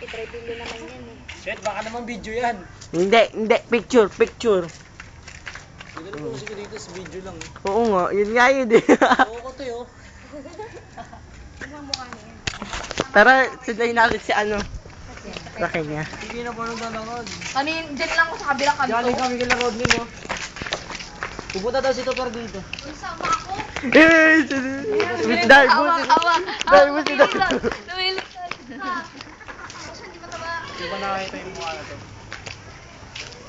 Tripili naman yan eh. Shit, baka naman video yan. Hindi, picture. Sige na po, sige dito sa video lang. Oo nga, yun nga yun eh. Oo ko to yun. Ang mukha niya. Tara, sundayin natin si ano. Laki niya. Hindi na po nung nanonood. Dyan lang ako sa kabilang kanto. Galing kami kila Rodney, no? Pupunta daw si Topar dito. Sama ako. Eh, dahil mo si... Dahil mo si... Lumilit ka. Kasi hindi mataba. Di ba nakakita yung mukha na to?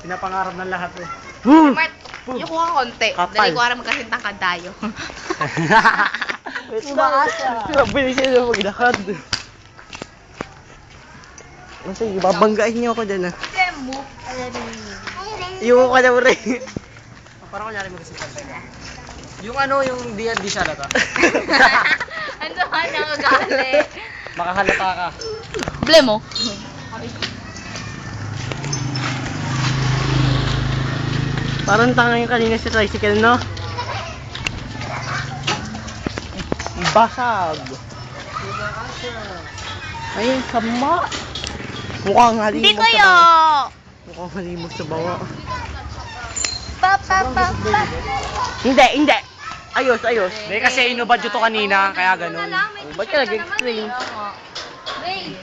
Pinapangarap ng lahat eh. Woo! Mart, yung kuha konti. Kapal. Dali ko aram magkasintang kadayo. Tumakas siya. Bilis siya maglakad. Sige, babanggain niyo ako dyan ah. Demo. Iyon ka na mo rin. Parang kunyari mag-isipan tayo. Yung ano, yung di siya halata. Ano ka nagagali? Makahalata ka. Blemo. Parang tanga yung kanina sa tricycle, no? Basag. Ayun, sama. Mukhang halimos Hindi sa kayo. bawa. Mukhang halimos sa bawa. Pa. Hindi. Ayos. Hindi kasi inubad to kanina, kaya ganun. Ba't ka nag-explain? Ray.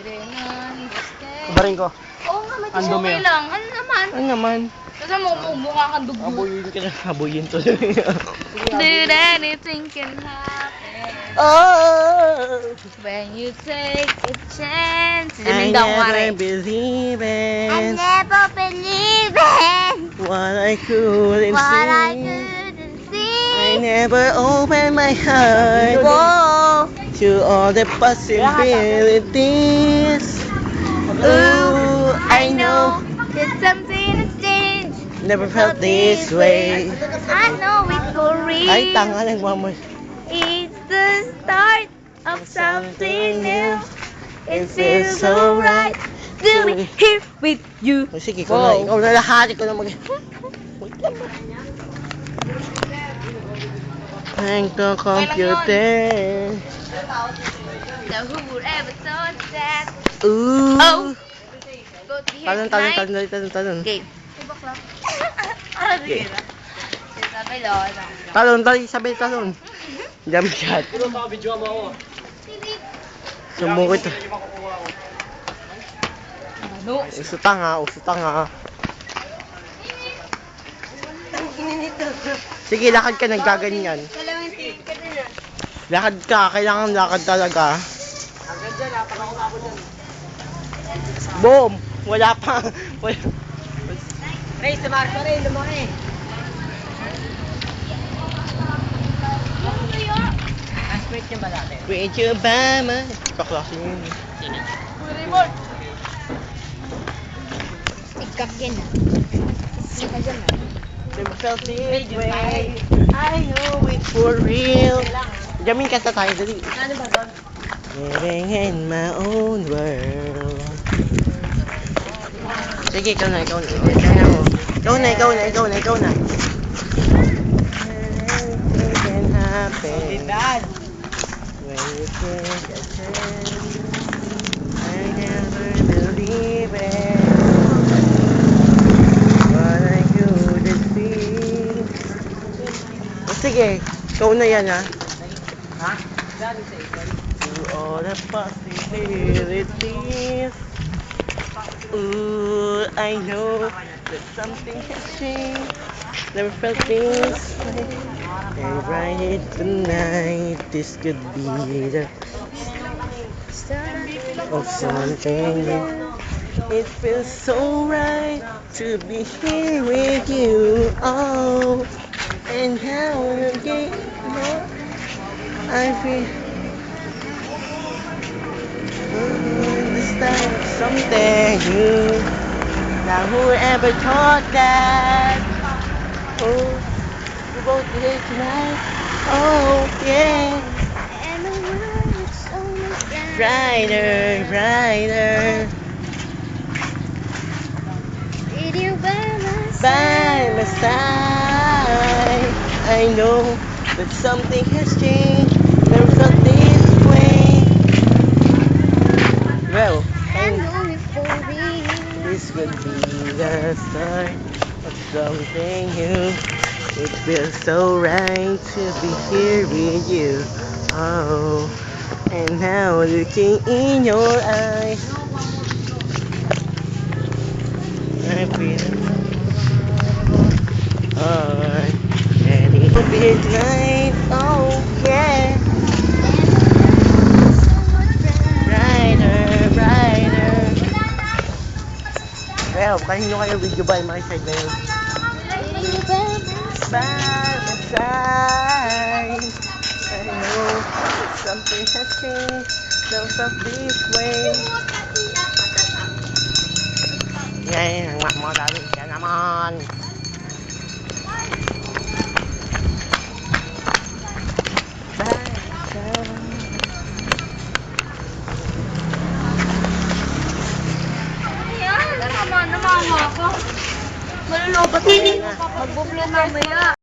Kubarin ko. Oo nga, may Ang tissue dumi, okay lang. Ano naman? Ano naman? Kasi mukha kang dugo. Aboyin ka na. Aboyin tuloy. Did anything can happen Oh! when you take a chance. I Siminda ko nga never rin. believe in never believe in what I couldn't see. couldn't see. I never opened my heart Whoa. to all the possibilities. Ooh, I know, that something has changed. never felt this way. I know it's for real. Ay, tanga lang, mama. It's the start of something new. It feels so right to be here with you. Oh, sige, ikaw na lahat. Ikaw na mag... Thank the computer. So who would ever thought that? Ooh. Oh. Go to here Talon. Game. Ano sige na? Sabi Lola. Sabi talon. Jump shot. Pero baka video mo ako. Sumukit. Hindi makukuha ako. Ano? Usutanga. Sige, lakad ka, nagkaganyan. Lakad ka, kailangan lakad talaga. Hanggang dyan, parang ako dyan. Boom! Wala pa. Ray, si Marco Ray, lumaki. Aspect niya ba natin? With you by my... Kaklase yun. Sikap yan ah. Sikap yan ah. Never felt this way. I know it's for real. Jamin ka sa tayo, dali. Ano ba doon? Living in my own world. Sige, ikaw na. Anything can happen Dad! when you take a chance. I never believe it. What I couldn't see. Sige, ikaw na yan ha. Ha? Dad, isa isa. To all the possibilities. Ooh, I know that something has changed. Never felt this way. And right tonight, this could be the start of something new. It feels so right to be here with you. Oh, and how again I feel. The start of something new. Now whoever thought that? Oh, we're both here tonight. Oh yeah. And the world is so much Brighter. With you by my By my side, I know that something has changed. Never felt this way. Well, I know it's the start of something new. It feels so right to be here with you. Oh, and now looking in your eyes, I feel alright. And it'll be tonight. Oh yeah. Brighter, brighter. Kaya, kahin nyo kayo video ba yung mga side na yun? By my side, I know something has changed. Don't stop this way. Yan, mga dami. Yan naman. By my side. Yan, tama, namawa ko. Malulobat na yun. Magbo-blow mamaya.